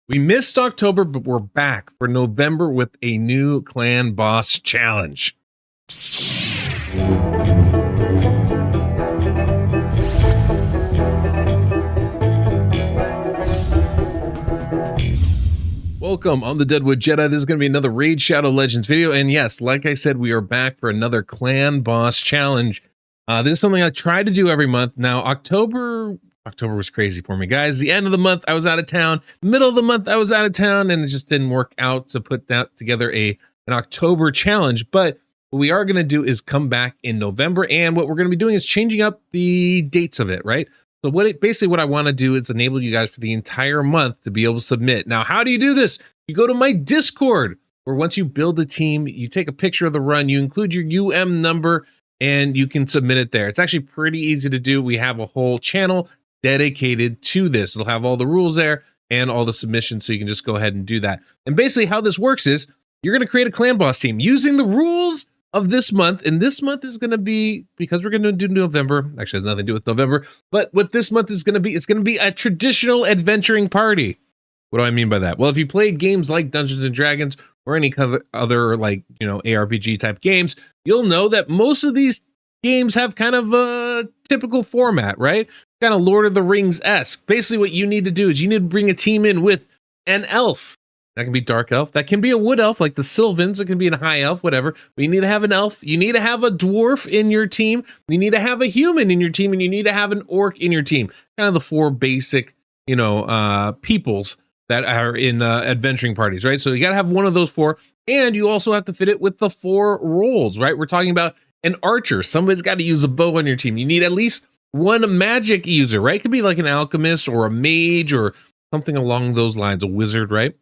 We missed October, but we're back for November with a new Clan Boss Challenge. Welcome on the Deadwoodjedi. This is going to be another Raid Shadow Legends video. And yes, like I said, we are back for another Clan Boss Challenge. This is something I try to do every month. Now, October was crazy for me, guys. The end of the month, I was out of town. Middle of the month, I was out of town, and it just didn't work out to put that together an October challenge. But what we are going to do is come back in November, and what we're going to be doing is changing up the dates of it, right? So basically what I want to do is enable you guys for the entire month to be able to submit. Now, how do you do this? You go to my Discord, where once you build a team, you take a picture of the run, you include your UM number, and you can submit it there. It's actually pretty easy to do. We have a whole channel dedicated to this. It'll have all the rules there and all the submissions, so you can just go ahead and do that. And basically how this works is you're going to create a Clan Boss team using the rules of this month, and this month is going to be, because we're going to do November, actually has nothing to do with November, but what this month is going to be, it's going to be a traditional adventuring party. What do I mean by that? Well, if you played games like Dungeons and Dragons or any kind of other, like, you know, ARPG type games, you'll know that most of these games have kind of a typical format, right? Kind of Lord of the Rings-esque. Basically what you need to do is you need to bring a team in with an elf. That can be dark elf. That can be a wood elf, like the Sylvans. It can be a high elf, whatever. But you need to have an elf. You need to have a dwarf in your team. You need to have a human in your team, and you need to have an orc in your team. Kind of the four basic, you know, peoples that are in adventuring parties, right? So you got to have one of those four, and you also have to fit it with the four roles, right? We're talking about an archer. Somebody's got to use a bow on your team. You need at least one magic user, right? It could be like an alchemist or a mage or something along those lines, a wizard, right?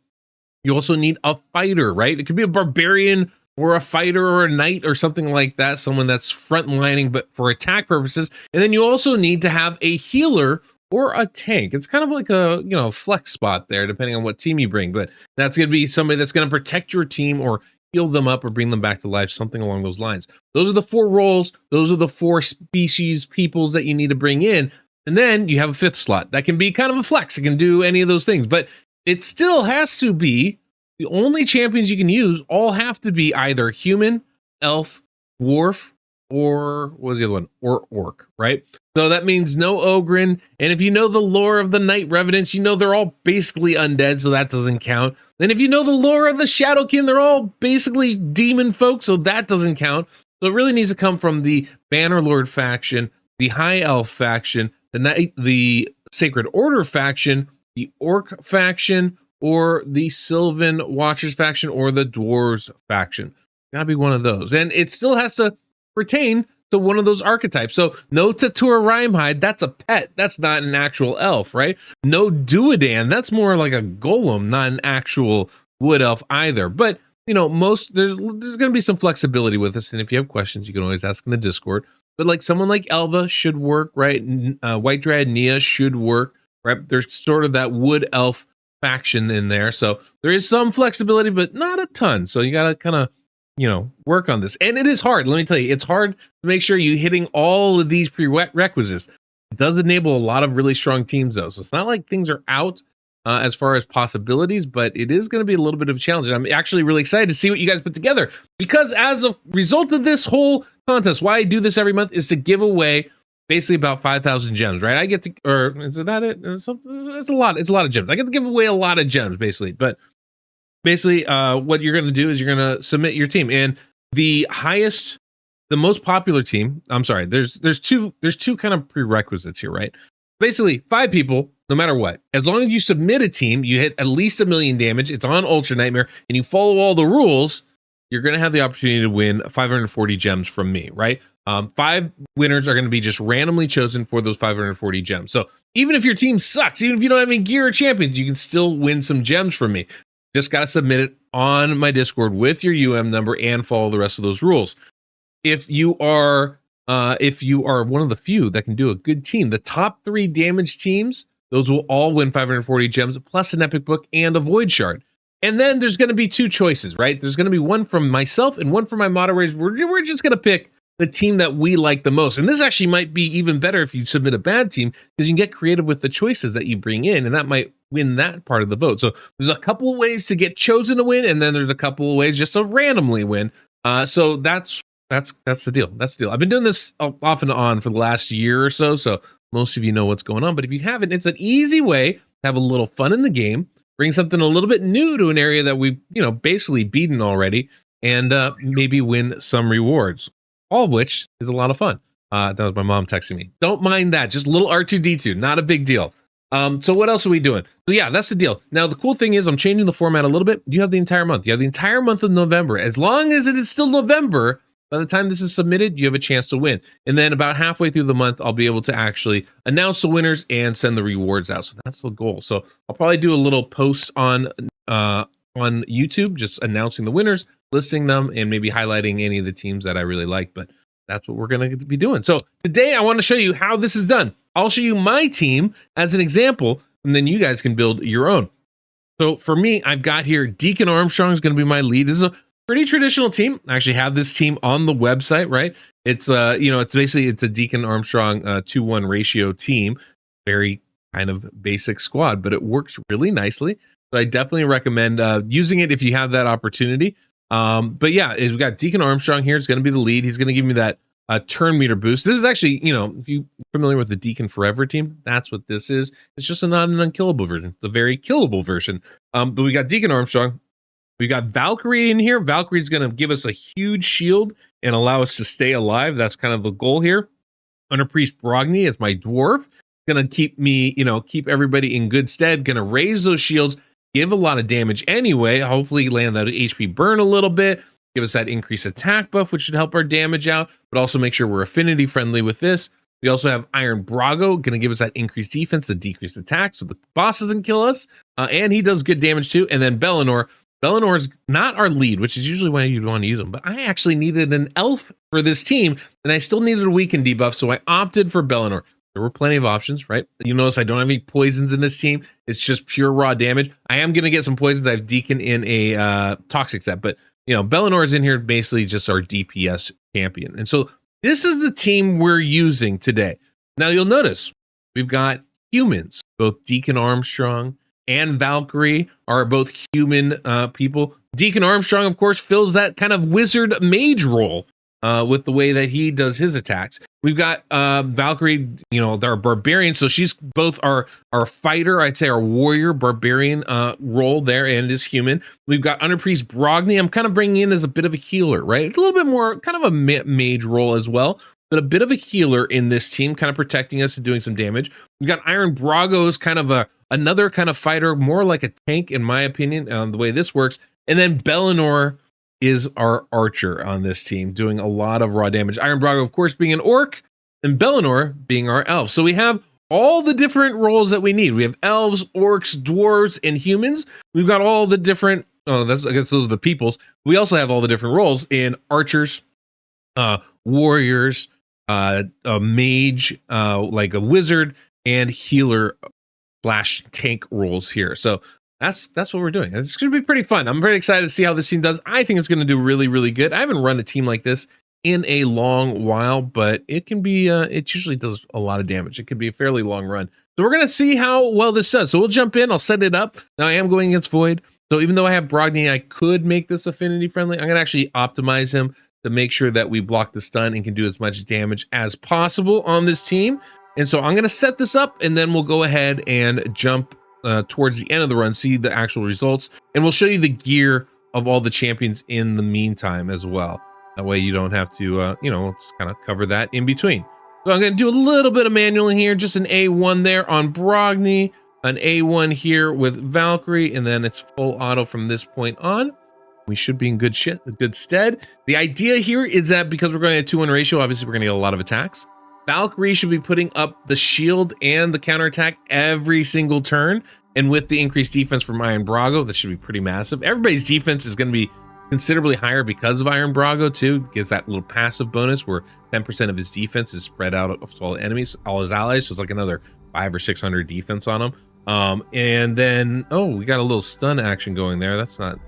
You also need a fighter, right? It could be a barbarian or a fighter or a knight or something like that, someone that's frontlining but for attack purposes. And then you also need to have a healer or a tank. It's kind of like a, you know, flex spot there, depending on what team you bring. But that's going to be somebody that's going to protect your team or heal them up or bring them back to life, something along those lines. Those are the four roles. Those are the four species, peoples that you need to bring in. And then you have a fifth slot. That can be kind of a flex. It can do any of those things. But it still has to be, the only champions you can use all have to be either human, elf, dwarf, or what was the other one? Or orc, right? So that means no Ogren. And if you know the lore of the Night Revenants, you know they're all basically undead, so that doesn't count. Then if you know the lore of the Shadowkin, they're all basically demon folk, so that doesn't count. So it really needs to come from the Bannerlord faction, the High Elf faction, the Sacred Order faction, the Orc faction, or the Sylvan Watchers faction, or the Dwarves faction. Gotta be one of those. And it still has to pertain to one of those archetypes. So no Tatura Rhymehide, that's a pet. That's not an actual elf, right? No Duodan, that's more like a golem, not an actual wood elf either. But, you know, there's going to be some flexibility with this. And if you have questions, you can always ask in the Discord. But like someone like Elva should work, right? White Dryad Nia should work, right? There's sort of that wood elf faction in there. So there is some flexibility, but not a ton. So you got to kind of, you know, work on this. And it is hard. Let me tell you, it's hard to make sure you're hitting all of these prerequisites. It does enable a lot of really strong teams, though. So it's not like things are out as far as possibilities, but it is going to be a little bit of a challenge. And I'm actually really excited to see what you guys put together, because as a result of this whole contest, why I do this every month is to give away basically about 5,000 gems, right? I get to, or is that it? It's a lot. It's a lot of gems. I get to give away a lot of gems, basically. But basically, what you're going to do is you're going to submit your team, and the most popular team. I'm sorry. There's two kind of prerequisites here, right? Basically, 5 people, no matter what. As long as you submit a team, you hit at least 1 million damage. It's on Ultra Nightmare, and you follow all the rules. You're going to have the opportunity to win 540 gems from me, right? 5 winners are going to be just randomly chosen for those 540 gems. So even if your team sucks, even if you don't have any gear or champions, you can still win some gems from me. Just got to submit it on my Discord with your number and follow the rest of those rules. If you are one of the few that can do a good team, the top 3 damage teams, those will all win 540 gems plus an epic book and a void shard. And then there's going to be 2 choices, right? There's going to be one from myself and one from my moderators. We're just going to pick the team that we like the most. And this actually might be even better if you submit a bad team, because you can get creative with the choices that you bring in, and that might win that part of the vote. So there's a couple of ways to get chosen to win, and then there's a couple of ways just to randomly win. So that's the deal. That's the deal. I've been doing this off and on for the last year or so, so most of you know what's going on. But if you haven't, it's an easy way to have a little fun in the game, bring something a little bit new to an area that we've basically beaten already, and maybe win some rewards. All of which is a lot of fun. That was my mom texting me. Don't mind that. Just a little R2D2. Not a big deal. So what else are we doing? So yeah, that's the deal. Now, the cool thing is I'm changing the format a little bit. You have the entire month. You have the entire month of November. As long as it is still November, by the time this is submitted, you have a chance to win. And then about halfway through the month, I'll be able to actually announce the winners and send the rewards out. So that's the goal. So I'll probably do a little post on YouTube, just announcing the winners, listing them, and maybe highlighting any of the teams that I really like. But that's what we're going to be doing. So today I want to show you how this is done. I'll show you my team as an example, and then you guys can build your own. So for me, I've got here Deacon Armstrong is going to be my lead. This is a pretty traditional team. I actually have this team on the website, right? It's it's a Deacon Armstrong 2-1 ratio team. Very kind of basic squad, but it works really nicely. So I definitely recommend using it if you have that opportunity. But yeah, we've got Deacon Armstrong here. It's going to be the lead. He's going to give me that turn meter boost. This is actually, if you're familiar with the Deacon Forever team, that's what this is. It's just not an unkillable version. It's a very killable version. But we got Deacon Armstrong. We got Valkyrie in here. Valkyrie's going to give us a huge shield and allow us to stay alive. That's kind of the goal here. Under Priest Brogni is my dwarf. Going to keep me, keep everybody in good stead. Going to raise those shields, give a lot of damage anyway. Hopefully land that HP burn a little bit. Give us that increased attack buff, which should help our damage out, but also make sure we're affinity friendly with this. We also have Iron Brago, going to give us that increased defense, the decreased attack, so the boss doesn't kill us. And he does good damage too. And then Bellinor. Bellinor's not our lead, which is usually when you'd want to use him, but I actually needed an elf for this team, and I still needed a weaken debuff, so I opted for Bellinor. There were plenty of options, right? You notice I don't have any poisons in this team. It's just pure raw damage. I am going to get some poisons. I have Deacon in a toxic set, but Bellinor is in here basically just our DPS champion. And so this is the team we're using today. Now you'll notice we've got humans, both Deacon Armstrong and Valkyrie are both human people. Deacon Armstrong, of course, fills that kind of wizard mage role with the way that he does his attacks. We've got Valkyrie, they're barbarian, so she's both our fighter, I'd say our warrior barbarian role there, and is human. We've got Under Priest Brogni. I'm kind of bringing in as a bit of a healer, right? It's a little bit more kind of a mage role as well, but a bit of a healer in this team, kind of protecting us and doing some damage. We've got Iron Brago as kind of another kind of fighter, more like a tank, in my opinion, the way this works. And then Bellinor is our archer on this team, doing a lot of raw damage. Iron Brago, of course, being an orc, and Bellinor being our elf. So we have all the different roles that we need. We have elves, orcs, dwarves, and humans. We've got all the different, I guess those are the peoples. We also have all the different roles in archers, warriors, a mage, like a wizard, and healer / tank roles here. So that's what we're doing. It's going to be pretty fun. I'm very excited to see how this team does. I think it's going to do really, really good. I haven't run a team like this in a long while, but it can be, it usually does a lot of damage. It could be a fairly long run. So we're going to see how well this does. So we'll jump in. I'll set it up. Now I am going against Void. So even though I have Brogni, I could make this affinity friendly. I'm going to actually optimize him to make sure that we block the stun and can do as much damage as possible on this team. And so I'm going to set this up, and then we'll go ahead and jump towards the end of the run, see the actual results, and we'll show you the gear of all the champions in the meantime as well. That way you don't have to, just kind of cover that in between. So I'm going to do a little bit of manual here, just an A1 there on Brogni, an A1 here with Valkyrie, and then it's full auto from this point on. We should be in good stead. The idea here is that because we're going to a 2-1 ratio, obviously we're going to get a lot of attacks. Valkyrie should be putting up the shield and the counterattack every single turn. And with the increased defense from Iron Brago, this should be pretty massive. Everybody's defense is going to be considerably higher because of Iron Brago too. Gives that little passive bonus where 10% of his defense is spread out to all the enemies, all his allies. So it's like another 500 or 600 defense on him. And then, we got a little stun action going there. That's not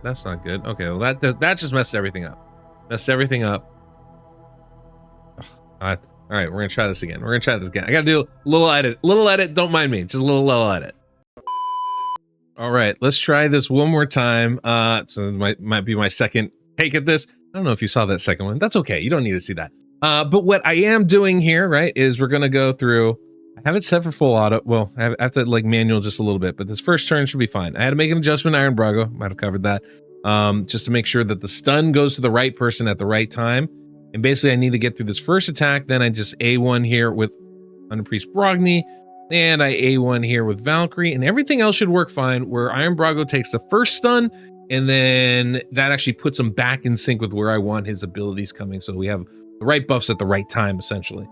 good. Okay, well that just messed everything up. All right, we're gonna try this again. I gotta do a little edit. Don't mind me, just a little edit. All right, let's try this one more time. So it might be my second take at this. I don't know if you saw that second one. That's okay. You don't need to see that. But what I am doing here, right, is we're gonna go through. I have it set for full auto. Well, I have to like manual just a little bit, but this first turn should be fine. I had to make an adjustment. Iron Brago might have covered that, just to make sure that the stun goes to the right person at the right time. And basically, I need to get through this first attack. Then I just A1 here with Underpriest Brogni, and I A1 here with Valkyrie, and everything else should work fine. Where Iron Brago takes the first stun, and then that actually puts him back in sync with where I want his abilities coming. So we have the right buffs at the right time, essentially.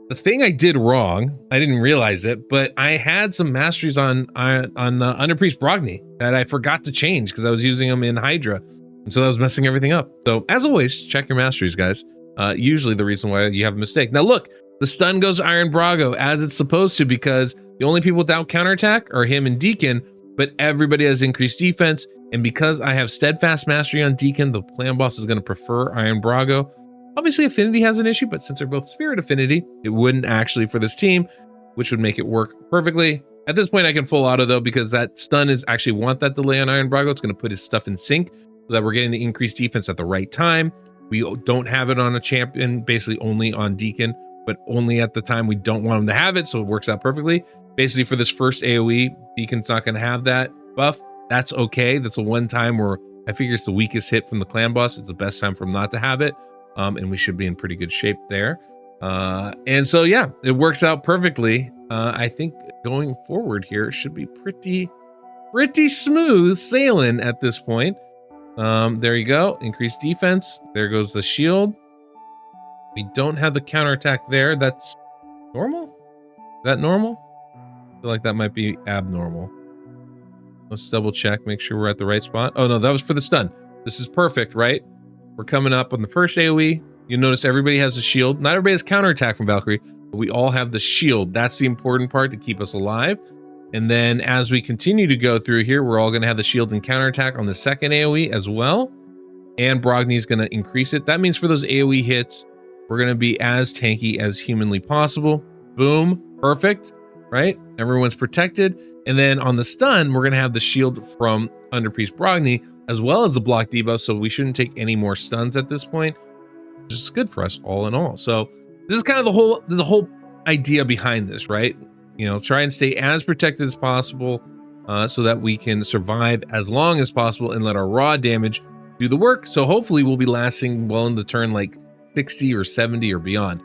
The thing I did wrong, I didn't realize it, but I had some masteries on Underpriest Brogni that I forgot to change because I was using them in Hydra. And so that was messing everything up. So as always, check your masteries, guys. Usually the reason why you have a mistake. Now look, the stun goes to Iron Brago as it's supposed to because the only people without counterattack are him and Deacon, but everybody has increased defense. And because I have steadfast mastery on Deacon, the clan boss is going to prefer Iron Brago. Obviously affinity has an issue, but since they're both spirit affinity, it wouldn't actually for this team, which would make it work perfectly. At this point I can full auto though, because that stun is actually want that delay on Iron Brago. It's going to put his stuff in sync so that we're getting the increased defense at the right time. We don't have it on a champion, basically only on Deacon, but only at the time we don't want him to have it. So it works out perfectly. Basically for this first AoE, Deacon's not going to have that buff. That's okay. That's a one time where I figure it's the weakest hit from the clan boss. It's the best time for him not to have it. And we should be in pretty good shape there. And so, yeah, it works out perfectly. I think going forward here should be pretty smooth sailing at this point. There you go. Increased defense. There goes the shield. We don't have the counterattack there. That's normal? Is that normal? I feel like that might be abnormal. Let's double check, make sure we're at the right spot. Oh, no, that was for the stun. This is perfect, right? We're coming up on the first AoE. You'll notice everybody has a shield. Not everybody has counterattack from Valkyrie, but we all have the shield. That's the important part to keep us alive. And then as we continue to go through here, we're all going to have the shield and counterattack on the second AoE as well. And Brogni's going to increase it. That means for those AoE hits, we're going to be as tanky as humanly possible. Boom. Perfect. Right? Everyone's protected. And then on the stun, we're going to have the shield from Underpriest Brogni, as well as the block debuff, so we shouldn't take any more stuns at this point, which is good for us all in all. So this is kind of the whole idea behind this, right? You know, try and stay as protected as possible so that we can survive as long as possible and let our raw damage do the work. So hopefully we'll be lasting well in the turn like 60 or 70 or beyond.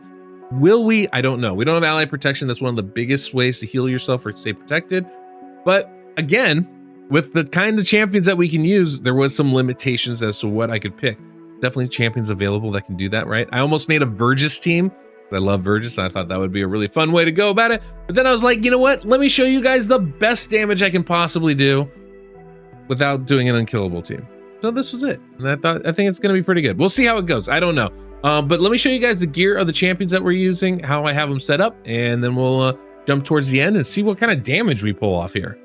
Will we? I don't know. We don't have ally protection. That's one of the biggest ways to heal yourself or stay protected. But again, with the kind of champions that we can use, there was some limitations as to what I could pick. Definitely champions available that can do that, right? I almost made a Vergis team. I love Vergis. I thought that would be a really fun way to go about it. But then I was like, you know what? Let me show you guys the best damage I can possibly do without doing an unkillable team. So this was it. And I think it's going to be pretty good. We'll see how it goes. I don't know. But let me show you guys the gear of the champions that we're using, how I have them set up, and then we'll jump towards the end and see what kind of damage we pull off here.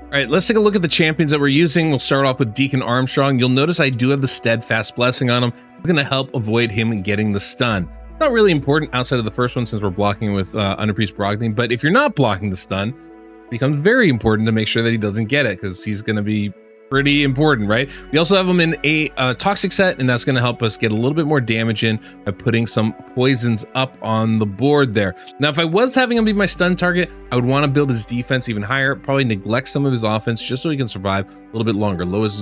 All right, let's take a look at the champions that we're using. We'll start off with Deacon Armstrong. You'll notice I do have the Steadfast Blessing on him. It's going to help avoid him getting the stun. It's not really important outside of the first one since we're blocking with Underpriest Brogni, but if you're not blocking the stun, it becomes very important to make sure that he doesn't get it because he's going to be pretty important, right? We also have him in a toxic set, and that's going to help us get a little bit more damage in by putting some poisons up on the board there. Now, if I was having him be my stun target, I would want to build his defense even higher, probably neglect some of his offense just so he can survive a little bit longer, lower his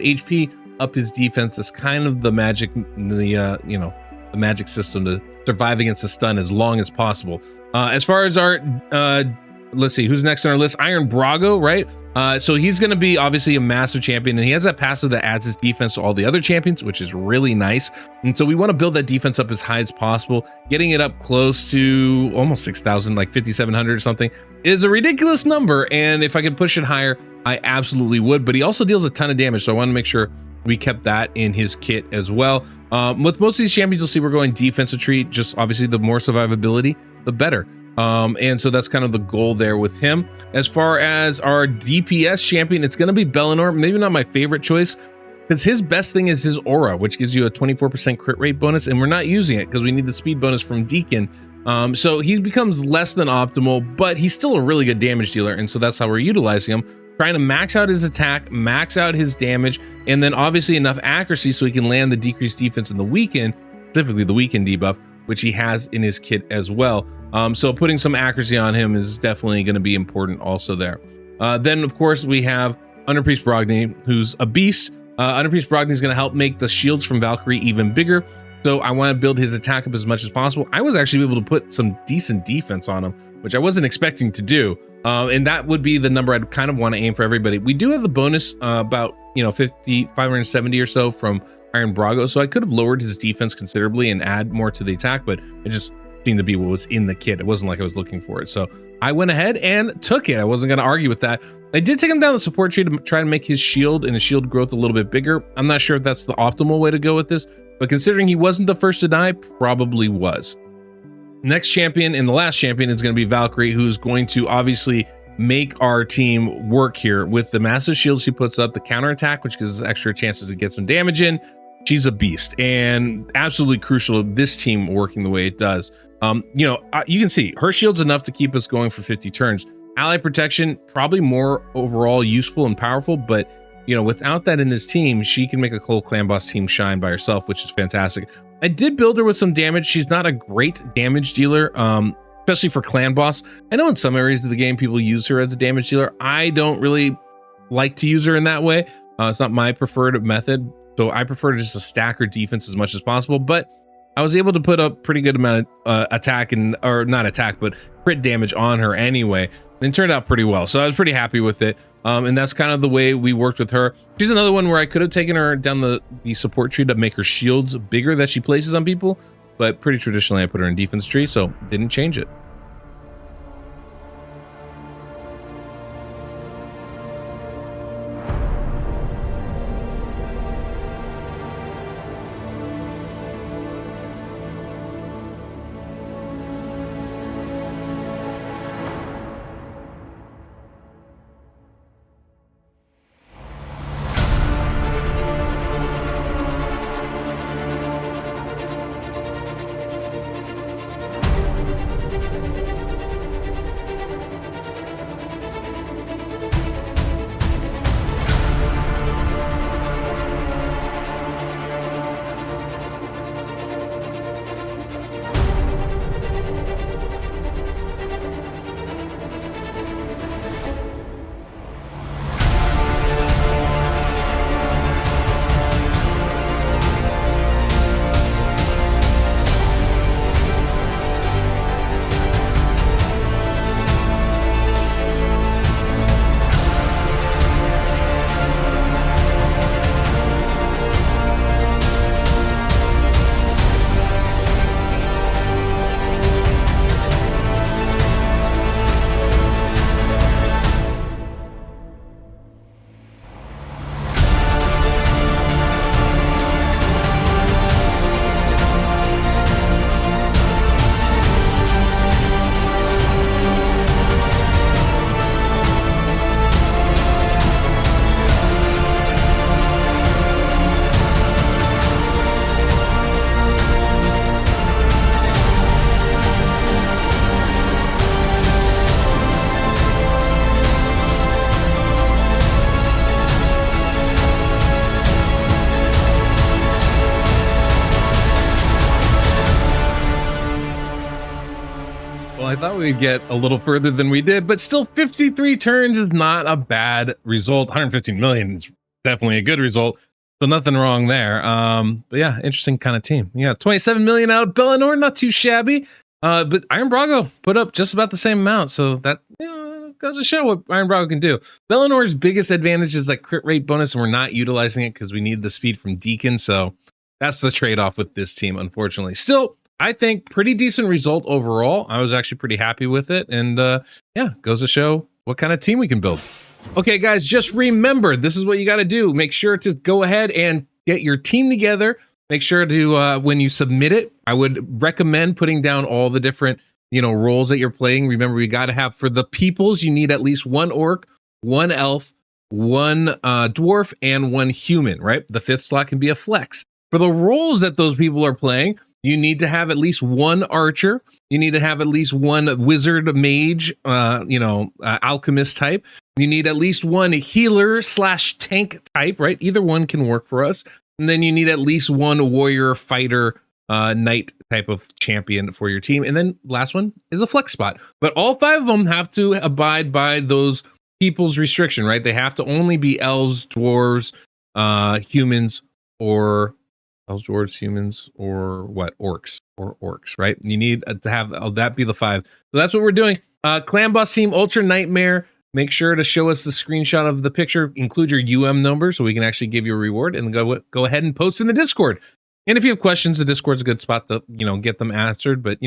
HP, up his defense. That's kind of the magic, the magic system to survive against the stun as long as possible. As far as our, let's see, who's next on our list? Iron Brago, right? So he's going to be obviously a massive champion, and he has that passive that adds his defense to all the other champions, which is really nice. And so we want to build that defense up as high as possible. Getting it up close to almost 6,000, like 5,700 or something, is a ridiculous number. And if I could push it higher, I absolutely would. But he also deals a ton of damage, so I want to make sure we kept that in his kit as well. With most of these champions, you'll see we're going defensive retreat. Just obviously, the more survivability, the better. And so that's kind of the goal there with him. As far as our DPS champion, it's going to be Bellinor. Maybe not my favorite choice, because his best thing is his aura, which gives you a 24% crit rate bonus, and we're not using it because we need the speed bonus from Deacon. So he becomes less than optimal, but he's still a really good damage dealer, and so that's how we're utilizing him, trying to max out his attack, max out his damage, and then obviously enough accuracy so he can land the decreased defense in the weaken, specifically the weaken debuff, which he has in his kit as well. So putting some accuracy on him is definitely going to be important also there. Then of course we have Underpriest Brogni, who's a beast. Underpriest Brogni is going to help make the shields from Valkyrie even bigger. So I want to build his attack up as much as possible. I was actually able to put some decent defense on him, which I wasn't expecting to do. And that would be the number I'd kind of want to aim for everybody. We do have the bonus about, 570 or so from Iron Brago. So I could have lowered his defense considerably and add more to the attack, but it just seemed to be what was in the kit. It wasn't like I was looking for it. So I went ahead and took it. I wasn't going to argue with that. I did take him down the support tree to try to make his shield and his shield growth a little bit bigger. I'm not sure if that's the optimal way to go with this, but considering he wasn't the first to die, probably was. Next champion and the last champion is going to be Valkyrie, who's going to obviously make our team work here with the massive shield she puts up, the counterattack, which gives us extra chances to get some damage in. She's a beast and absolutely crucial to this team working the way it does. You can see her shield's enough to keep us going for 50 turns. Ally protection, probably more overall useful and powerful, but without that in this team, she can make a whole clan boss team shine by herself, which is fantastic. I did build her with some damage. She's not a great damage dealer, especially for clan boss. I know in some areas of the game, people use her as a damage dealer. I don't really like to use her in that way. It's not my preferred method. So I prefer to just stack her defense as much as possible, but I was able to put a pretty good amount of but crit damage on her anyway. And it turned out pretty well. So I was pretty happy with it. And that's kind of the way we worked with her. She's another one where I could have taken her down the support tree to make her shields bigger that she places on people, but pretty traditionally I put her in defense tree, so didn't change it. I thought we'd get a little further than we did, but still 53 turns is not a bad result. 115 million is definitely a good result. So nothing wrong there. But yeah, interesting kind of team. Yeah, 27 million out of Bellinor, not too shabby. But Iron Brago put up just about the same amount. So that goes to show what Iron Brago can do. Bellinor's biggest advantage is that crit rate bonus, and we're not utilizing it because we need the speed from Deacon. So that's the trade-off with this team, unfortunately. Still, I think pretty decent result overall. I was actually pretty happy with it. And yeah, goes to show what kind of team we can build. Okay, guys, just remember, this is what you got to do. Make sure to go ahead and get your team together. Make sure to, when you submit it, I would recommend putting down all the different, roles that you're playing. Remember, we got to have, for the peoples, you need at least one orc, one elf, one dwarf, and one human, right? The fifth slot can be a flex. For the roles that those people are playing, you need to have at least one archer. You need to have at least one wizard, mage, alchemist type. You need at least one healer / tank type, right? Either one can work for us. And then you need at least one warrior, fighter, knight type of champion for your team. And then last one is a flex spot. But all 5 of them have to abide by those people's restriction, right? They have to only be elves, dwarves, humans, or elves, dwarves, humans, or what? Orcs, right? You need to have that be the 5. So that's what we're doing. Clan Boss Team Ultra Nightmare. Make sure to show us the screenshot of the picture. Include your UM number so we can actually give you a reward, and go ahead and post in the Discord. And if you have questions, the Discord's a good spot to get them answered. But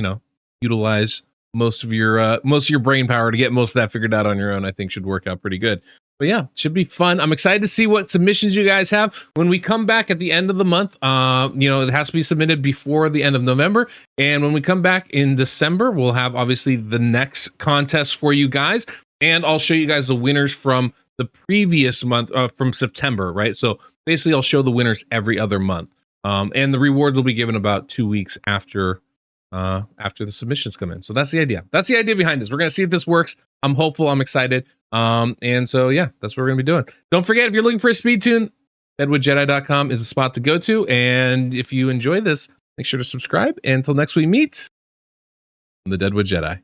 utilize most of your brain power to get most of that figured out on your own. I think should work out pretty good. But yeah, should be fun. I'm excited to see what submissions you guys have when we come back at the end of the month. It has to be submitted before the end of November. And when we come back in December, we'll have obviously the next contest for you guys. And I'll show you guys the winners from the previous month, from September, right? So basically I'll show the winners every other month. And the rewards will be given about 2 weeks after the submissions come in. So that's the idea. That's the idea behind this. We're going to see if this works. I'm hopeful. I'm excited. And so, yeah, that's what we're going to be doing. Don't forget, if you're looking for a speed tune, Deadwoodjedi.com is a spot to go to. And if you enjoy this, make sure to subscribe. And until next we meet, I'm the Deadwood Jedi.